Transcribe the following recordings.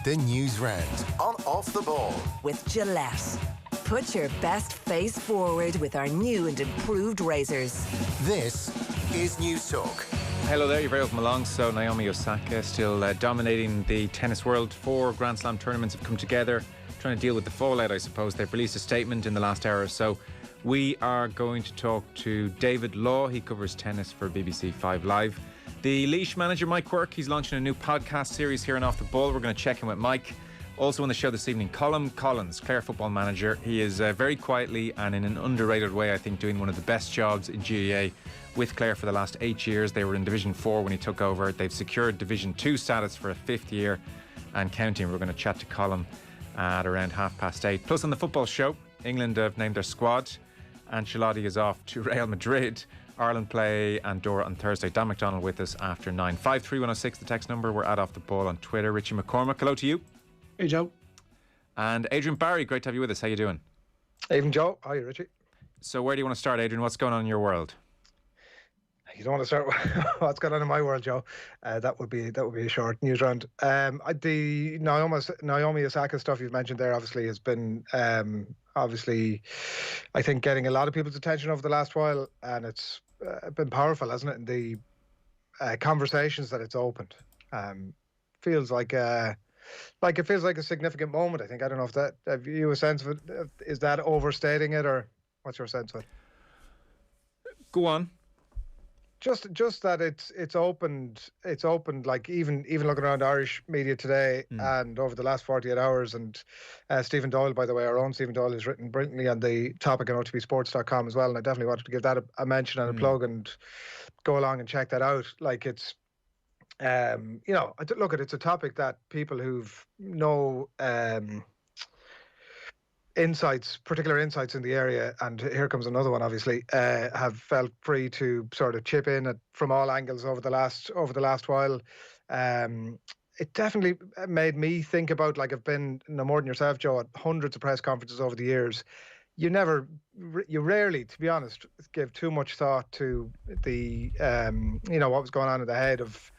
The news round on Off the Ball. With Gillette. Put your best face forward with our new and improved razors. This is News Talk. Hello there, you're very welcome along. So Naomi Osaka still dominating the tennis world. 4 Grand Slam tournaments have come together, trying to deal with the fallout, I suppose. They've released a statement in the last hour or so. We are going to talk to David Law. He covers tennis for BBC 5 Live. The Laois manager, Mike Quirk, he's launching a new podcast series here on Off the Ball. We're going to check in with Mike. Also on the show this evening, Colm Collins, Clare football manager. He is very quietly and in an underrated way, I think, doing one of the best jobs in GAA with Clare for the last 8 years. They were in Division 4 when he took over. They've secured Division 2 status for a 5th year and counting. We're going to chat to Colm at around 8:30. Plus on the football show, England have named their squad. Ancelotti is off to Real Madrid. Ireland play Andorra on Thursday. Dan McDonald with us after 9. 53106, the text number. We're at Off the Ball on Twitter. Richie McCormack, hello to you. Hey, Joe. And Adrian Barry, great to have you with us. How you doing? Evening, Joe. Hi, Richie. So where do you want to start, Adrian? What's going on in your world? You don't want to start with what's going on in my world, Joe. That would be a short news round. The Naomi Osaka stuff you've mentioned there obviously has been I think getting a lot of people's attention over the last while, and it's been powerful, hasn't it? And the conversations that it's opened feels like it feels like a significant moment. I think. I don't know if that have you a sense of it. Is that overstating it, or what's your sense of it? Go on. Just that it's opened like even looking around Irish media today and over the last 48 hours, and Stephen Doyle, by the way, our own Stephen Doyle, has written brilliantly on the topic on OTBSports.com as well, and I definitely wanted to give that a mention and a plug and go along and check that out. Like it's it's a topic that people who've no particular insights in the area, and here comes another one, obviously, have felt free to sort of chip in from all angles over the last while. It definitely made me think about, like, I've been no more than yourself, Joe, at hundreds of press conferences over the years. You rarely, to be honest, give too much thought to the what was going on in the head of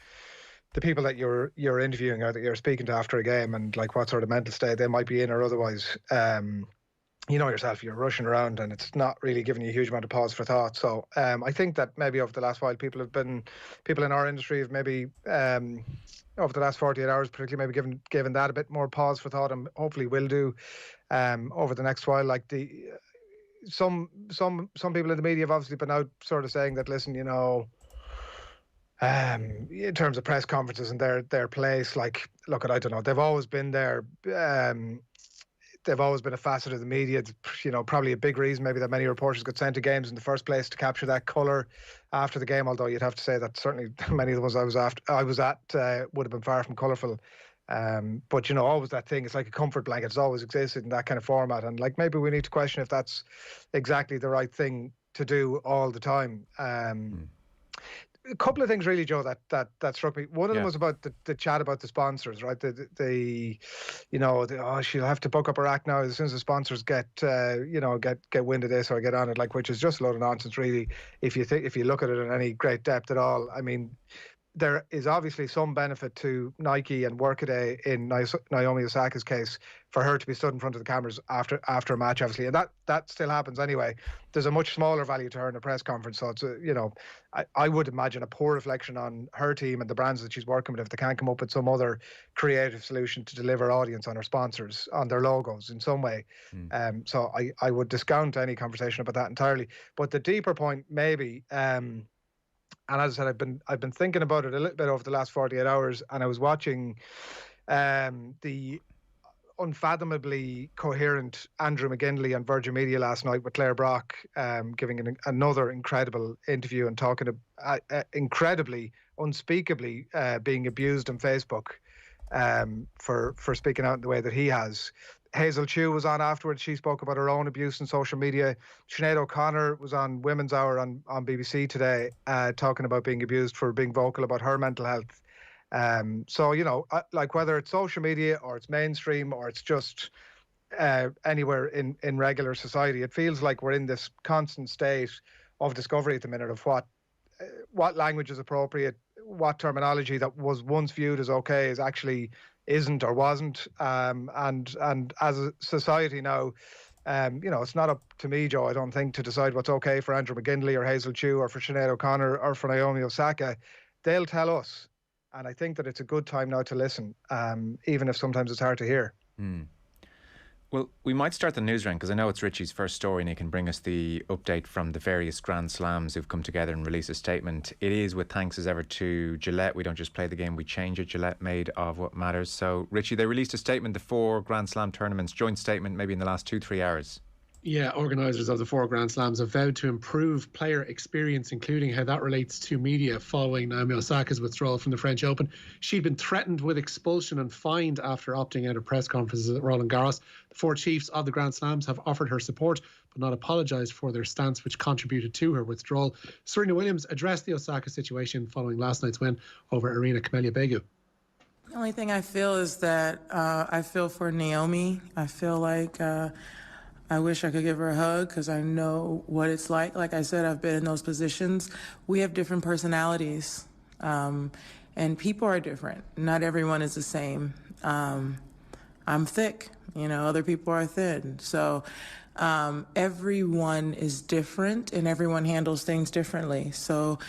the people that you're interviewing or that you're speaking to after a game, and like what sort of mental state they might be in or otherwise. You know yourself, you're rushing around and it's not really giving you a huge amount of pause for thought. So I think that maybe over the last while, people in our industry have maybe over the last 48 hours particularly maybe given that a bit more pause for thought, and hopefully will do over the next while. Like some people in the media have obviously been out sort of saying that, listen, in terms of press conferences and their place, like, look, I don't know, they've always been there. They've always been a facet of the media. Probably a big reason maybe that many reporters got sent to games in the first place, to capture that colour after the game. Although you'd have to say that certainly many of the ones I was at would have been far from colourful. But always that thing. It's like a comfort blanket. It's always existed in that kind of format. And like maybe we need to question if that's exactly the right thing to do all the time. A couple of things really, Joe, that struck me. One of them was about the chat about the sponsors, right? She'll have to buck up her act now as soon as the sponsors get wind of this or get on it, like, which is just a load of nonsense, really. If you look at it in any great depth at all, I mean, there is obviously some benefit to Nike and Workaday in Naomi Osaka's case for her to be stood in front of the cameras after a match, obviously, and that still happens anyway. There's a much smaller value to her in a press conference, so it's I would imagine a poor reflection on her team and the brands that she's working with if they can't come up with some other creative solution to deliver audience on her sponsors, on their logos in some way. So I would discount any conversation about that entirely. But the deeper point maybe. And as I said, I've been thinking about it a little bit over the last 48 hours, and I was watching the unfathomably coherent Andrew McGinley on Virgin Media last night with Claire Brock, giving another incredible interview and talking incredibly, unspeakably being abused on Facebook for speaking out in the way that he has. Hazel Chu was on afterwards. She spoke about her own abuse on social media. Sinead O'Connor was on Women's Hour on BBC today, talking about being abused for being vocal about her mental health. So, like whether it's social media or it's mainstream or it's just anywhere in regular society, it feels like we're in this constant state of discovery at the minute of what language is appropriate, what terminology that was once viewed as okay is actually isn't or wasn't. And as a society now, it's not up to me, Joe, I don't think, to decide what's okay for Andrew McGinley or Hazel Chew or for Sinead O'Connor or for Naomi Osaka. They'll tell us. And I think that it's a good time now to listen, even if sometimes it's hard to hear. Well, we might start the news round because I know it's Richie's first story and he can bring us the update from the various Grand Slams who've come together and released a statement. It is with thanks as ever to Gillette. We don't just play the game, we change it. Gillette, made of what matters. So, Richie, they released a statement, the 4 Grand Slam tournaments, joint statement maybe in the last 2-3 hours. Yeah, organisers of the 4 Grand Slams have vowed to improve player experience, including how that relates to media following Naomi Osaka's withdrawal from the French Open. She'd been threatened with expulsion and fined after opting out of press conferences at Roland Garros. The 4 chiefs of the Grand Slams have offered her support, but not apologised for their stance, which contributed to her withdrawal. Serena Williams addressed the Osaka situation following last night's win over Irina Camelia Begu. The only thing I feel is that I feel for Naomi. I feel like I wish I could give her a hug because I know what it's like. Like I said, I've been in those positions. We have different personalities, and people are different. Not everyone is the same. I'm thick, other people are thin. So everyone is different and everyone handles things differently. So,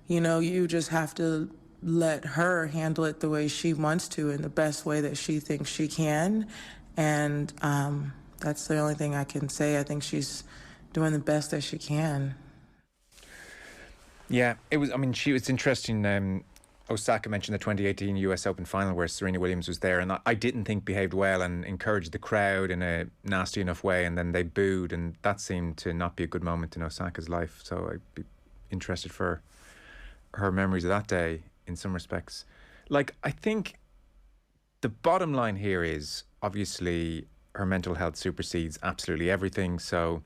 you just have to let her handle it the way she wants to in the best way that she thinks she can. And that's the only thing I can say. I think she's doing the best that she can. Yeah, it's interesting. Osaka mentioned the 2018 US Open final where Serena Williams was there, and I didn't think behaved well and encouraged the crowd in a nasty enough way, and then they booed, and that seemed to not be a good moment in Osaka's life. So I'd be interested for her memories of that day in some respects. I think the bottom line here is obviously her mental health supersedes absolutely everything. So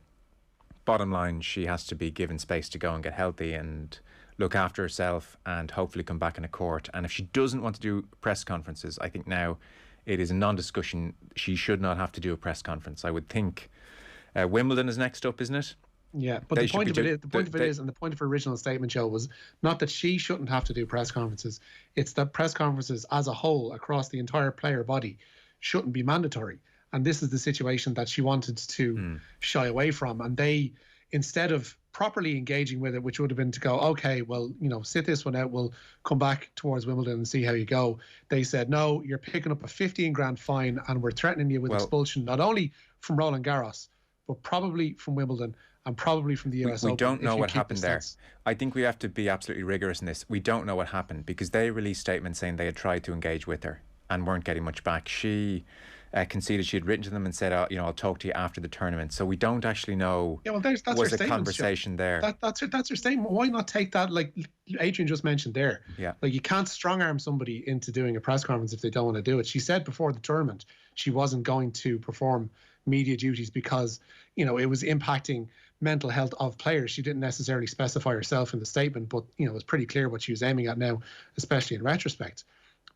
bottom line, she has to be given space to go and get healthy and look after herself and hopefully come back in a court. And if she doesn't want to do press conferences, I think now it is a non-discussion. She should not have to do a press conference. I would think Wimbledon is next up, isn't it? Yeah, but the point of it is, and the point of her original statement, Joe, was not that she shouldn't have to do press conferences. It's that press conferences as a whole across the entire player body shouldn't be mandatory. And this is the situation that she wanted to shy away from. And they, instead of properly engaging with it, which would have been to go, okay, well, sit this one out, we'll come back towards Wimbledon and see how you go. They said, no, you're picking up a 15 grand fine and we're threatening you with expulsion, not only from Roland Garros, but probably from Wimbledon and probably from the US Open. We don't know what happened there. I think we have to be absolutely rigorous in this. We don't know what happened because they released statements saying they had tried to engage with her and weren't getting much back. She conceded she had written to them and said, I'll talk to you after the tournament. So we don't actually know. Yeah, well, that's was a conversation there. That's her statement. Why not take that, like Adrian just mentioned there? Yeah. Like you can't strong arm somebody into doing a press conference if they don't want to do it. She said before the tournament she wasn't going to perform media duties because, it was impacting mental health of players. She didn't necessarily specify herself in the statement, but, it was pretty clear what she was aiming at now, especially in retrospect.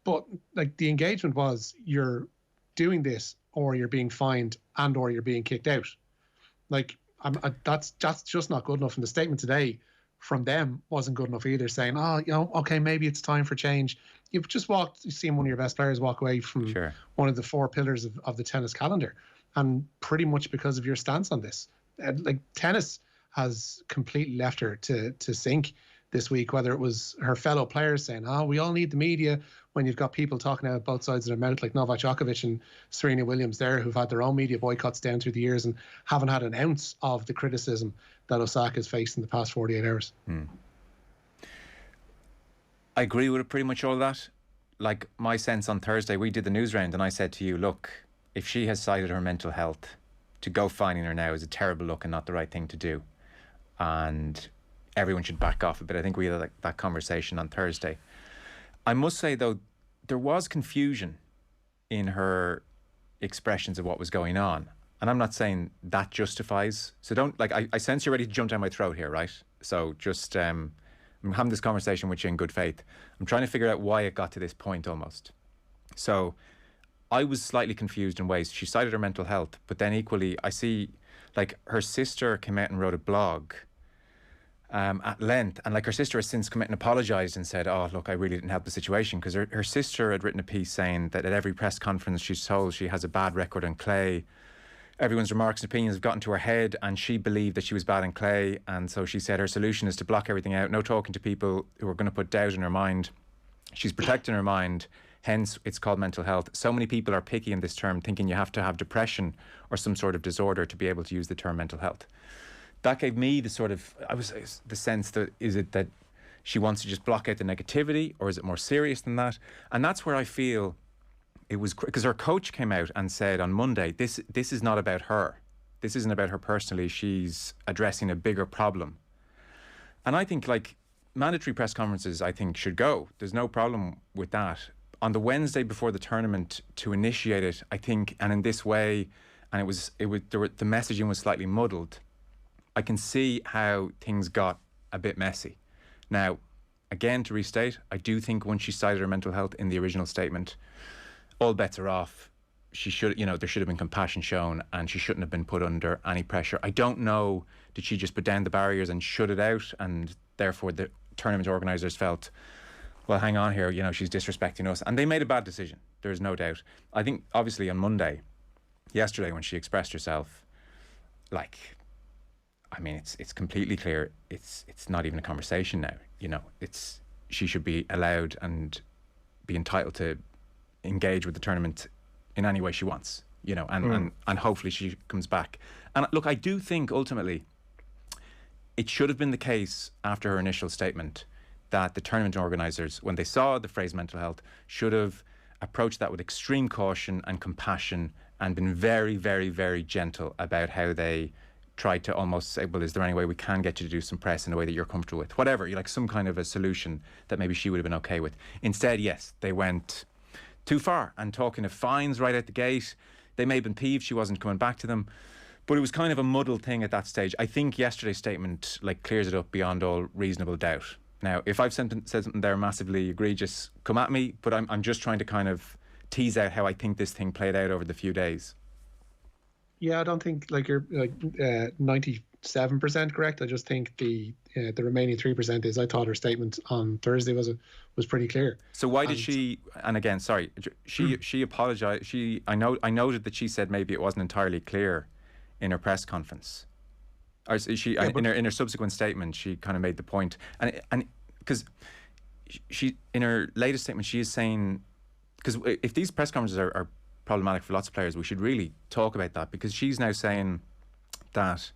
But like the engagement was, you're doing this or you're being fined and or you're being kicked out. Like that's just not good enough. And the statement today from them wasn't good enough either, saying, okay, maybe it's time for change. You've seen one of your best players walk away from one of the 4 pillars of the tennis calendar, and pretty much because of your stance on this. Like tennis has completely left her to sink this week, whether it was her fellow players saying, we all need the media, when you've got people talking out both sides of their mouth like Novak Djokovic and Serena Williams there, who've had their own media boycotts down through the years and haven't had an ounce of the criticism that Osaka's faced in the past 48 hours. I agree with pretty much all that. Like my sense on Thursday, we did the news round and I said to you, look, if she has cited her mental health, to go fining her now is a terrible look and not the right thing to do. And everyone should back off a bit. I think we had that conversation on Thursday. I must say, though, there was confusion in her expressions of what was going on. And I'm not saying that justifies. So don't, I sense you're ready to jump down my throat here, right? So just, I'm having this conversation with you in good faith. I'm trying to figure out why it got to this point almost. So I was slightly confused in ways. She cited her mental health, but then equally I see, her sister came out and wrote a blog at length. And like her sister has since come out and apologised and said, oh, look, I really didn't help the situation, because her sister had written a piece saying that at every press conference she's told she has a bad record on clay. Everyone's remarks and opinions have gotten to her head, and she believed that she was bad in clay. And so she said her solution is to block everything out, no talking to people who are going to put doubt in her mind. She's protecting her mind, hence it's called mental health. So many people are picky in this term, thinking you have to have depression or some sort of disorder to be able to use the term mental health. That gave me the sense that, is it that she wants to just block out the negativity, or is it more serious than that? And that's where I feel it was, because her coach came out and said on Monday, this is not about her. This isn't about her personally. She's addressing a bigger problem. And I think, like, mandatory press conferences, I think, should go. There's no problem with that. On the Wednesday before the tournament, to initiate it, I think, and in this way, and the messaging was slightly muddled. I can see how things got a bit messy. Now, again, to restate, I do think once she cited her mental health in the original statement, all bets are off. She should, there should have been compassion shown, and she shouldn't have been put under any pressure. I don't know, did she just put down the barriers and shut it out, and therefore the tournament organisers felt, well, hang on here, she's disrespecting us. And they made a bad decision, there's no doubt. I think, obviously, on Monday, yesterday, when she expressed herself, it's completely clear. It's not even a conversation now. She should be allowed and be entitled to engage with the tournament in any way she wants, and hopefully she comes back. And look, I do think ultimately it should have been the case after her initial statement that the tournament organisers, when they saw the phrase mental health, should have approached that with extreme caution and compassion and been very, very, very gentle about how they tried to almost say, well, is there any way we can get you to do some press in a way that you're comfortable with? Whatever, some kind of a solution that maybe she would have been okay with. Instead, yes, they went too far and talking of fines right out the gate. They may have been peeved she wasn't coming back to them, but it was kind of a muddled thing at that stage. I think yesterday's statement clears it up beyond all reasonable doubt. Now, if I've said something there massively egregious, come at me, but I'm just trying to kind of tease out how I think this thing played out over the few days. Yeah, I don't think you're 97% correct. I just think the remaining 3% is, I thought her statement on Thursday was pretty clear. So why did she? And again, sorry, she apologised. I noted that she said maybe it wasn't entirely clear in her press conference. Or in her subsequent statement, she kind of made the point, and because she in her latest statement she is saying, because if these press conferences are problematic for lots of players, we should really talk about that, because she's now saying that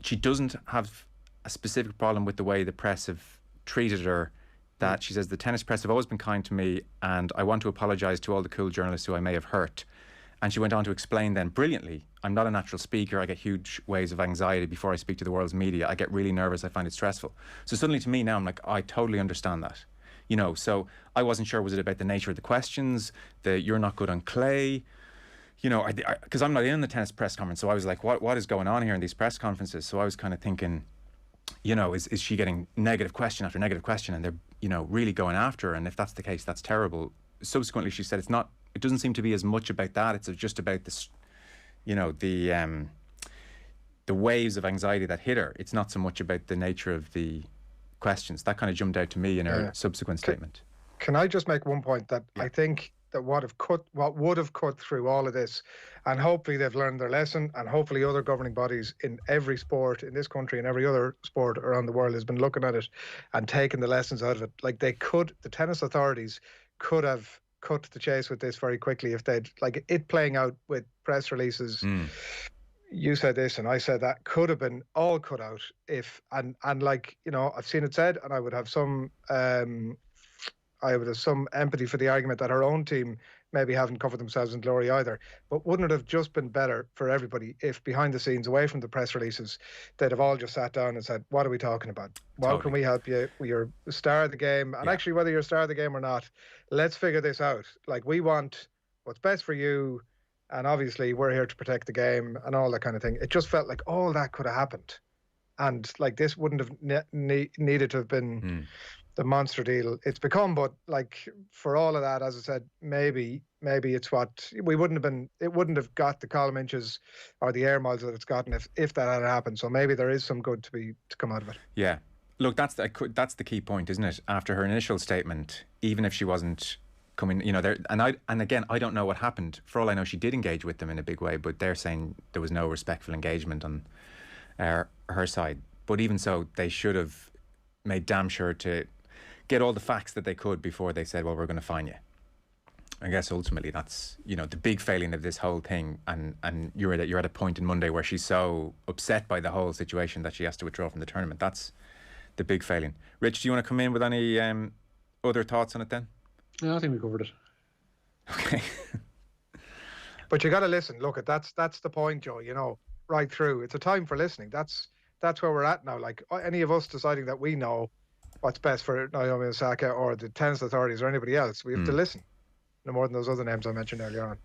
she doesn't have a specific problem with the way the press have treated her, that she says the tennis press have always been kind to me, and I want to apologise to all the cool journalists who I may have hurt. And she went on to explain then brilliantly, I'm not a natural speaker, I get huge waves of anxiety before I speak to the world's media, I get really nervous, I find it stressful. So suddenly to me now I'm like, I totally understand that. So I wasn't sure, was it about the nature of the questions, the you're not good on clay, because I'm not in the tennis press conference, so I was like, what is going on here in these press conferences? So I was kind of thinking, is she getting negative question after negative question, and they're, really going after her? And if that's the case, that's terrible. Subsequently, she said it doesn't seem to be as much about that. It's just about this, the waves of anxiety that hit her. It's not so much about the nature of the questions. That kind of jumped out to me in her subsequent statement. Can I just make one point that I think that what would have cut through all of this, and hopefully they've learned their lesson, and hopefully other governing bodies in every sport in this country and every other sport around the world has been looking at it and taking the lessons out of it. The tennis authorities could have cut to the chase with this very quickly if they'd, it playing out with press releases. You said this and I said that, could have been all cut out if, and I've seen it said, and I would have some empathy for the argument that her own team maybe haven't covered themselves in glory either. But wouldn't it have just been better for everybody if behind the scenes, away from the press releases, they'd have all just sat down and said, what are we talking about? How can we help you? You're the star of the game. And actually, whether you're a star of the game or not, let's figure this out. We want what's best for you. And obviously we're here to protect the game and all that kind of thing. It just felt like all that could have happened. And this wouldn't have needed to have been monster deal it's become. But like, for all of that, as I said, maybe it's what we wouldn't have been. It wouldn't have got the column inches or the air miles that it's gotten if that had happened. So maybe there is some good to come out of it. Yeah. Look, that's the key point, isn't it? After her initial statement, even if she wasn't coming, there, and again, I don't know what happened. For all I know, she did engage with them in a big way, but they're saying there was no respectful engagement on her side. But even so, they should have made damn sure to get all the facts that they could before they said, well, we're going to fine you. I guess ultimately that's, the big failing of this whole thing. And you're at a point in Monday where she's so upset by the whole situation that she has to withdraw from the tournament. That's the big failing. Rich, do you want to come in with any other thoughts on it then? No, I think we covered it. Okay. But you got to listen. Look, that's the point, Joe. Right through. It's a time for listening. That's where we're at now. Like, any of us deciding that we know what's best for Naomi Osaka or the tennis authorities or anybody else, we have to listen. No more than those other names I mentioned earlier on.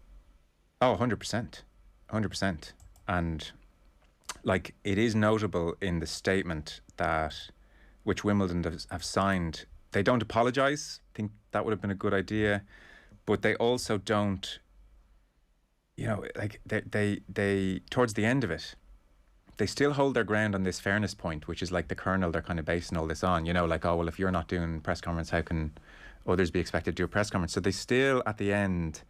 Oh, 100%. 100%. And like, it is notable in the statement that which Wimbledon have signed, they don't apologise. I think that would have been a good idea, but they also don't, like they towards the end of it, they still hold their ground on this fairness point, which is like the kernel they're kind of basing all this on, like, oh, well, if you're not doing press conference, how can others be expected to do a press conference? So they still, at the end,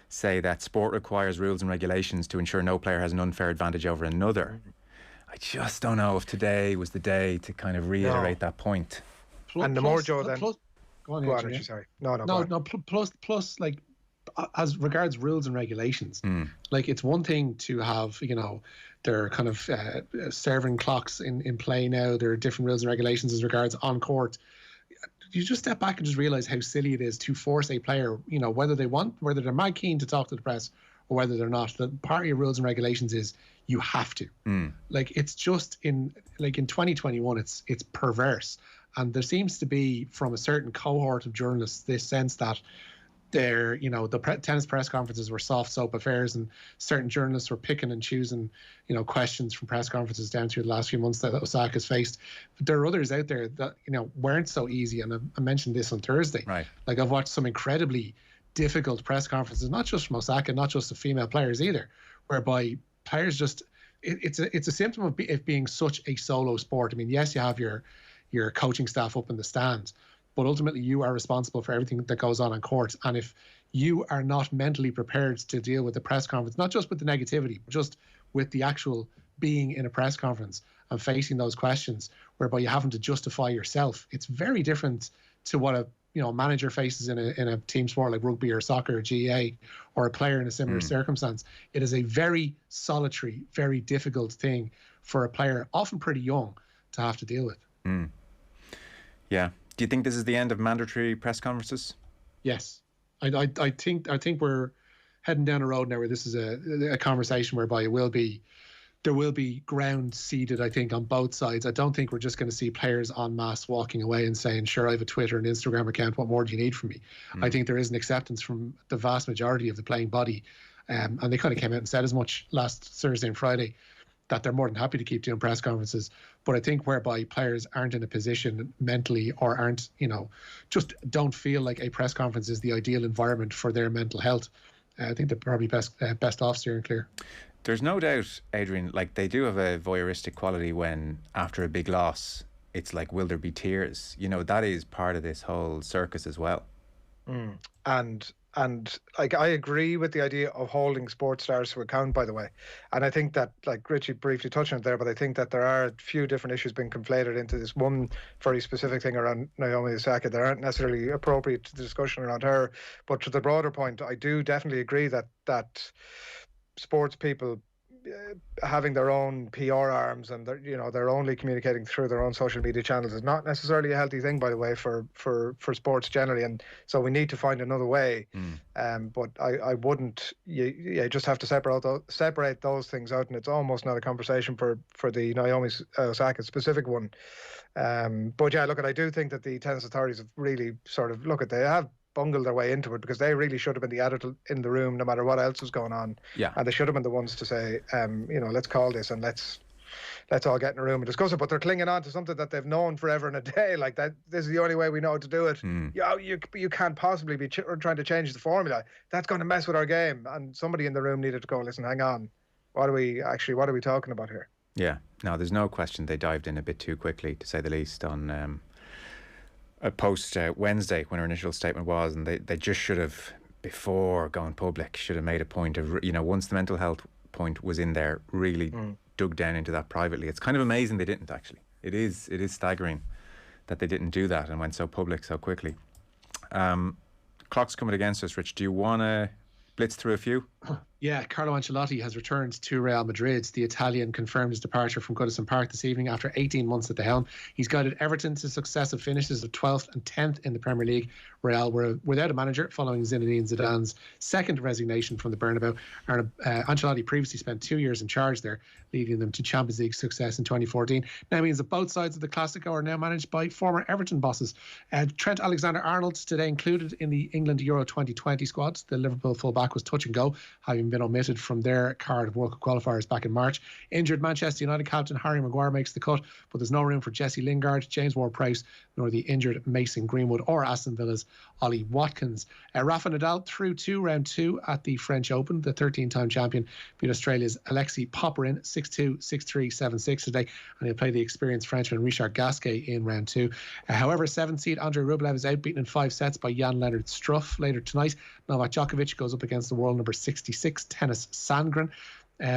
say that sport requires rules and regulations to ensure no player has an unfair advantage over another. I just don't know if today was the day to kind of reiterate that point. And the more, Joe, then... Go on, Richie, sorry. No, plus, like, as regards rules and regulations, like, it's one thing to have, there are kind of serving clocks in play now. There are different rules and regulations as regards on court. You just step back and just realise how silly it is to force a player, whether they're mad keen to talk to the press or whether they're not. The part of your rules and regulations is you have to. Like, it's just in 2021, it's perverse. And there seems to be, from a certain cohort of journalists, this sense that the tennis press conferences were soft soap affairs, and certain journalists were picking and choosing, questions from press conferences down through the last few months that Osaka's faced. But there are others out there that, weren't so easy. And I mentioned this on Thursday. Right. Like, I've watched some incredibly difficult press conferences, not just from Osaka, not just the female players either, whereby players just, it's a symptom of it being such a solo sport. I mean, yes, you have your coaching staff up in the stands, but ultimately you are responsible for everything that goes on court. And if you are not mentally prepared to deal with the press conference, not just with the negativity, but just with the actual being in a press conference and facing those questions whereby you having to justify yourself, it's very different to what a manager faces in a team sport like rugby or soccer or GA, or a player in a similar circumstance. It is a very solitary, very difficult thing for a player, often pretty young, to have to deal with. Yeah. Do you think this is the end of mandatory press conferences? Yes. I think we're heading down a road now where this is a conversation whereby there will be ground ceded, I think, on both sides. I don't think we're just going to see players en masse walking away and saying, sure, I have a Twitter and Instagram account, what more do you need from me? I think there is an acceptance from the vast majority of the playing body, and they kind of came out and said as much last Thursday and Friday, that they're more than happy to keep doing press conferences. But I think whereby players aren't in a position mentally, or aren't, just don't feel like a press conference is the ideal environment for their mental health, I think they're probably best off steering clear. There's no doubt, Adrian, like, they do have a voyeuristic quality when, after a big loss, it's like, will there be tears? That is part of this whole circus as well. And like, I agree with the idea of holding sports stars to account, by the way. And I think that, like, Richie briefly touched on it there, but I think that there are a few different issues being conflated into this one very specific thing around Naomi Osaka that aren't necessarily appropriate to the discussion around her. But to the broader point, I do definitely agree that sports people having their own PR arms and they're only communicating through their own social media channels is not necessarily a healthy thing, by the way, for sports generally. And so we need to find another way. But I wouldn't. You just have to separate those things out, and it's almost not a conversation for the Naomi Osaka specific one. But yeah, look, I do think that the tennis authorities have really they have bungled their way into it, because they really should have been the adult in the room no matter what else was going on. Yeah. And they should have been the ones to say, let's call this and let's let's all get in a room and discuss it. But they're clinging on to something that they've known forever and a day. Like that, this is the only way we know to do it. You can't possibly be trying to change the formula. That's going to mess with our game. And somebody in the room needed to go, listen, hang on. What are we talking about here? Yeah, no, there's no question they dived in a bit too quickly, to say the least, on a post Wednesday when her initial statement was, and they just should have, before going public, should have made a point of, once the mental health point was in there, really dug down into that privately. It's kind of amazing they didn't, actually. It is staggering that they didn't do that and went so public so quickly. Clock's coming against us, Rich. Do you want to blitz through a few? Yeah, Carlo Ancelotti has returned to Real Madrid. The Italian confirmed his departure from Goodison Park this evening after 18 months at the helm. He's guided Everton to successive finishes of 12th and 10th in the Premier League. Real were without a manager following Zinedine Zidane's second resignation from the Bernabeu. Ancelotti previously spent 2 years in charge there, leading them to Champions League success in 2014. Now means that both sides of the Classico are now managed by former Everton bosses. Trent Alexander-Arnold today included in the England Euro 2020 squad. The Liverpool fullback was touch and go, having been omitted from their card of World Cup qualifiers back in March. Injured Manchester United captain Harry Maguire makes the cut, but there's no room for Jesse Lingard, James Ward-Prowse, nor the injured Mason Greenwood or Aston Villa's Ollie Watkins. Rafa Nadal through to round 2 at the French Open. The 13-time champion beat Australia's Alexis Popyrin 6-2, 6-3, 7-6 today, and he'll play the experienced Frenchman Richard Gasquet in round 2. However, 7th seed Andrei Rublev is outbeaten in 5 sets by Jan-Lennard Struff. Later tonight, Novak Djokovic goes up against the world number 66, Tennis Sandgren.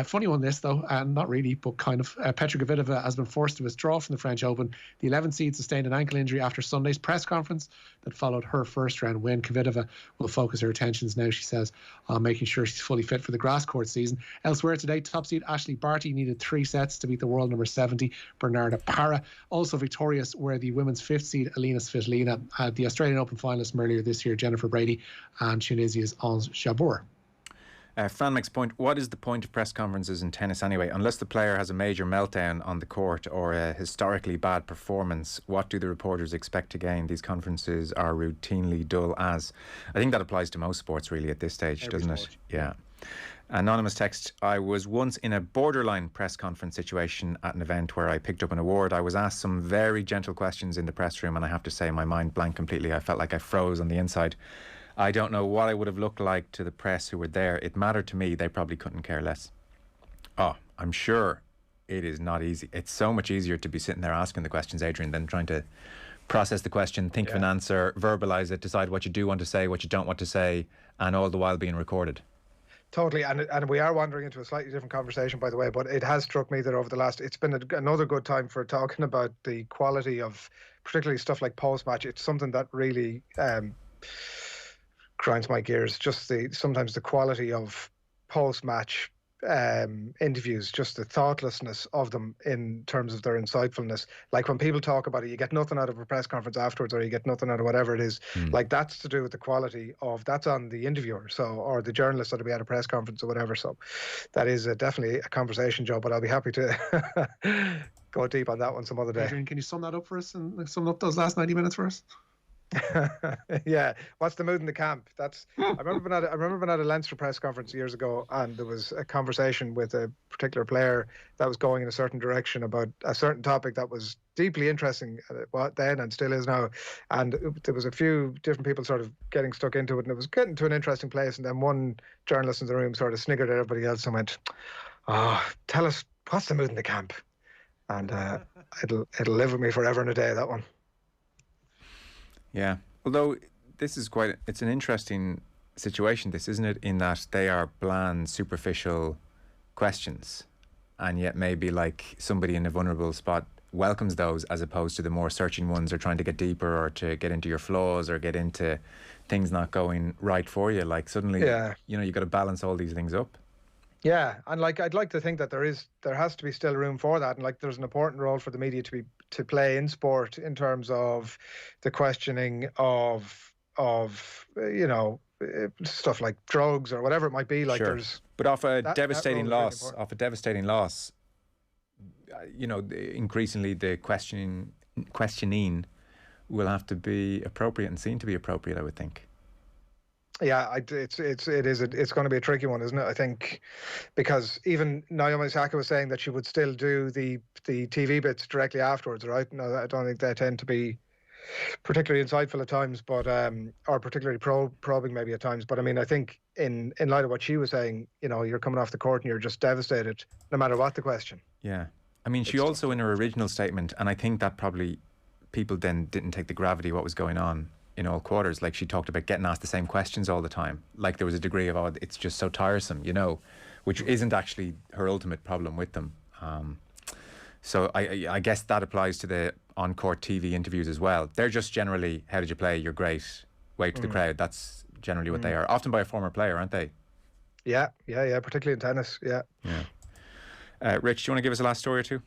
Funny one this though, and not really, but kind of. Petra Kvitova has been forced to withdraw from the French Open. The 11th seed sustained an ankle injury after Sunday's press conference that followed her first round win. Kvitova will focus her attentions now, she says, on making sure she's fully fit for the grass court season. Elsewhere today, top seed Ashley Barty needed 3 sets to beat the world number 70, Bernarda Parra. Also victorious were the women's 5th seed Alina Svitolina, the Australian Open finalist from earlier this year, Jennifer Brady, and Tunisia's Ons Jabeur. Fran makes a point. What is the point of press conferences in tennis anyway? Unless the player has a major meltdown on the court or a historically bad performance, what do the reporters expect to gain? These conferences are routinely dull as. I think that applies to most sports really at this stage, doesn't it? Yeah. Anonymous text, I was once in a borderline press conference situation at an event where I picked up an award. I was asked some very gentle questions in the press room and I have to say my mind blanked completely. I felt like I froze on the inside. I don't know what I would have looked like to the press who were there. It mattered to me. They probably couldn't care less. Oh, I'm sure it is not easy. It's so much easier to be sitting there asking the questions, Adrian, than trying to process the question, think of an answer, verbalise it, decide what you do want to say, what you don't want to say, and all the while being recorded. Totally, and we are wandering into a slightly different conversation, by the way, but it has struck me that over the last, it's been another good time for talking about the quality of particularly stuff like post-match. It's something that really grinds my gears, just sometimes the quality of post-match interviews, just the thoughtlessness of them in terms of their insightfulness. Like when people talk about it, you get nothing out of a press conference afterwards, or you get nothing out of whatever it is. Like that's to do with the quality of, that's on the interviewer, or the journalist that'll be at a press conference or whatever. So that is definitely a conversation, Joe, but I'll be happy to go deep on that one some other day. Adrian, can you sum that up for us and sum up those last 90 minutes for us? Yeah, what's the mood in the camp? I remember being at a Leinster press conference years ago, and there was a conversation with a particular player that was going in a certain direction about a certain topic that was deeply interesting then and still is now, and there was a few different people sort of getting stuck into it, and it was getting to an interesting place, and then one journalist in the room sort of sniggered at everybody else and went, "Oh, tell us, what's the mood in the camp?" And it'll live with me forever and a day, that one. Yeah, although it's an interesting situation, this, isn't it, in that they are bland, superficial questions, and yet maybe like somebody in a vulnerable spot welcomes those as opposed to the more searching ones, or trying to get deeper or to get into your flaws or get into things not going right for you. Like suddenly, you've got to balance all these things up. Yeah, and like I'd like to think that there has to be still room for that, and like there's an important role for the media to play in sport in terms of the questioning of stuff like drugs or whatever it might be. Like there's, but off a devastating loss, increasingly the questioning will have to be appropriate and seen to be appropriate, I would think. Yeah, it's going to be a tricky one, isn't it? I think, because even Naomi Osaka was saying that she would still do the TV bits directly afterwards, right? No, I don't think they tend to be particularly insightful at times, but or particularly probing maybe at times. But I mean, I think in light of what she was saying, you're coming off the court and you're just devastated, no matter what the question. Yeah, I mean, she also in her original statement, and I think that probably people then didn't take the gravity of what was going on in all quarters. Like, she talked about getting asked the same questions all the time. Like, there was a degree of, it's just so tiresome, which isn't actually her ultimate problem with them. So I guess that applies to the on-court TV interviews as well. They're just generally, how did you play? You're great. Wait to the crowd. That's generally what they are. Often by a former player, aren't they? Yeah. Particularly in tennis. Yeah. Rich, do you want to give us a last story or two?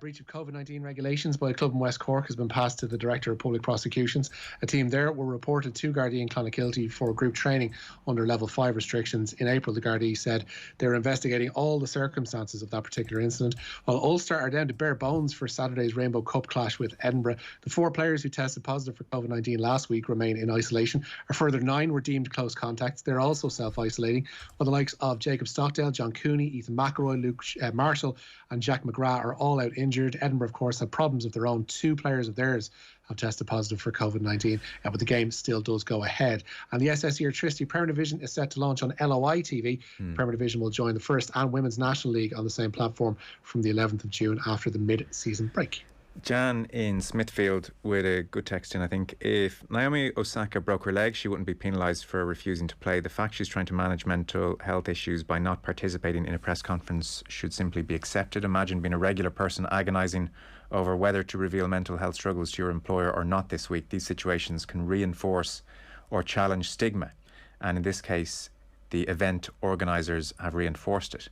Breach of COVID-19 regulations by a club in West Cork has been passed to the Director of Public Prosecutions. A team there were reported to Gardaí in Clonakilty for group training under level 5 restrictions. In April, the Gardaí said they're investigating all the circumstances of that particular incident. While Ulster are down to bare bones for Saturday's Rainbow Cup clash with Edinburgh, the 4 players who tested positive for COVID-19 last week remain in isolation. A further 9 were deemed close contacts. They're also self-isolating, while the likes of Jacob Stockdale, John Cooney, Ethan McElroy, Luke Marshall and Jack McGrath are all out injured. Edinburgh, of course, have problems of their own. 2 players of theirs have tested positive for COVID-19, but the game still does go ahead. And the SSE Electricity Premier Division is set to launch on LOI TV. Premier Division will join the First and Women's National League on the same platform from the 11th of June after the mid-season break. Jan in Smithfield with a good text in, I think. If Naomi Osaka broke her leg, she wouldn't be penalised for refusing to play. The fact she's trying to manage mental health issues by not participating in a press conference should simply be accepted. Imagine being a regular person agonising over whether to reveal mental health struggles to your employer or not this week. These situations can reinforce or challenge stigma. And in this case, the event organisers have reinforced it.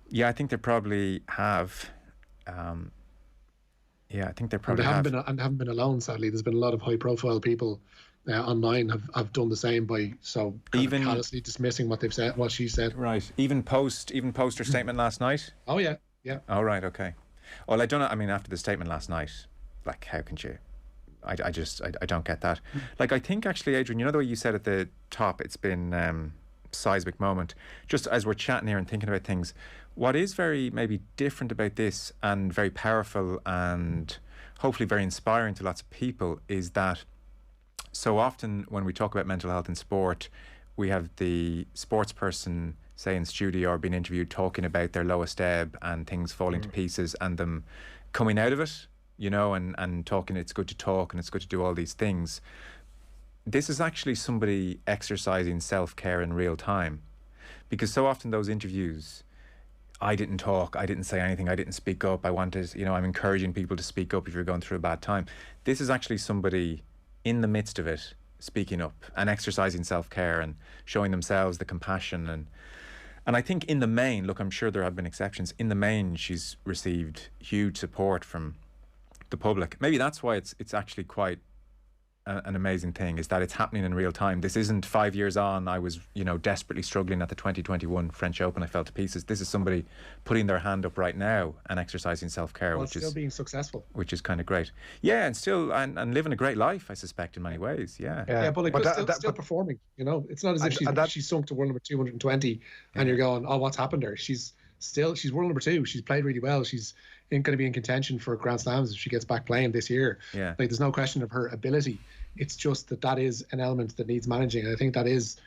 Yeah, I think they probably have. I think they probably have. And they haven't been alone, sadly. There's been a lot of high-profile people online have done the same by even callously dismissing what they've said, what she said. Right. Even post her statement last night. Oh yeah. Oh right. Okay. Well, I don't know. I mean, after the statement last night, like, how can you? I don't get that. Like, I think actually, Adrian, the way you said at the top, it's been seismic moment. Just as we're chatting here and thinking about things, what is very maybe different about this and very powerful and hopefully very inspiring to lots of people is that so often when we talk about mental health in sport, we have the sports person, say in studio or being interviewed, talking about their lowest ebb and things falling to pieces and them coming out of it, and talking, it's good to talk and it's good to do all these things. This is actually somebody exercising self-care in real time, because so often those interviews, I didn't talk, I didn't say anything, I didn't speak up, I wanted, I'm encouraging people to speak up if you're going through a bad time. This is actually somebody in the midst of it speaking up and exercising self-care and showing themselves the compassion. And I think in the main, look, I'm sure there have been exceptions, in the main she's received huge support from the public. Maybe that's why it's actually quite an amazing thing, is that it's happening in real time. This isn't 5 years on, I was, desperately struggling at the 2021 French Open, I fell to pieces. This is somebody putting their hand up right now and exercising self-care, which still being successful. Which is kind of great. Yeah, and still, and living a great life, I suspect, in many ways, yeah. But still performing, It's not as if she's sunk to world number 220 and you're going, oh, what's happened there? She's world number 2. She's played really well. She's going to be in contention for Grand Slams if she gets back playing this year. Yeah. Like, there's no question of her ability. It's just that is an element that needs managing. And I think that is,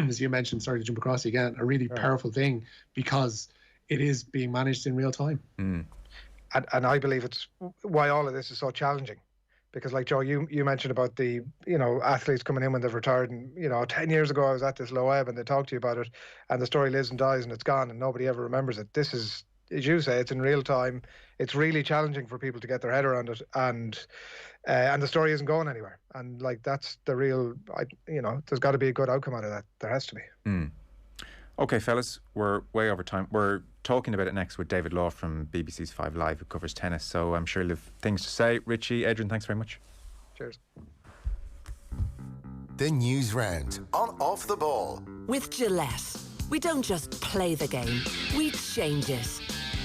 as you mentioned, sorry to jump across you again, a really powerful thing, because it is being managed in real time. And I believe it's why all of this is so challenging. Because, like, Joe, you mentioned about the, athletes coming in when they've retired, and, 10 years ago I was at this low ebb and they talked to you about it and the story lives and dies and it's gone and nobody ever remembers it. This is, as you say, it's in real time. It's really challenging for people to get their head around it, and the story isn't going anywhere. And, like, that's the real, there's got to be a good outcome out of that. There has to be. Okay, fellas, we're way over time. We're talking about it next with David Law from BBC's 5 Live, who covers tennis, so I'm sure he'll have things to say. Richie, Adrian, thanks very much. Cheers. The news round on Off the Ball. With Gillette, we don't just play the game, we change it.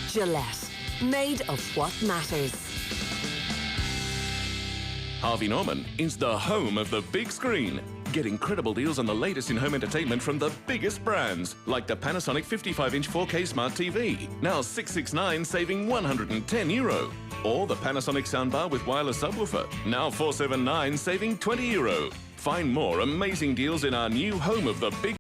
Gillette, made of what matters. Harvey Norman is the home of the big screen. Get incredible deals on the latest in home entertainment from the biggest brands, like the Panasonic 55-inch 4K Smart TV, now $669, saving €110. Or the Panasonic soundbar with wireless subwoofer, now $479, saving €20. Find more amazing deals in our new home of the big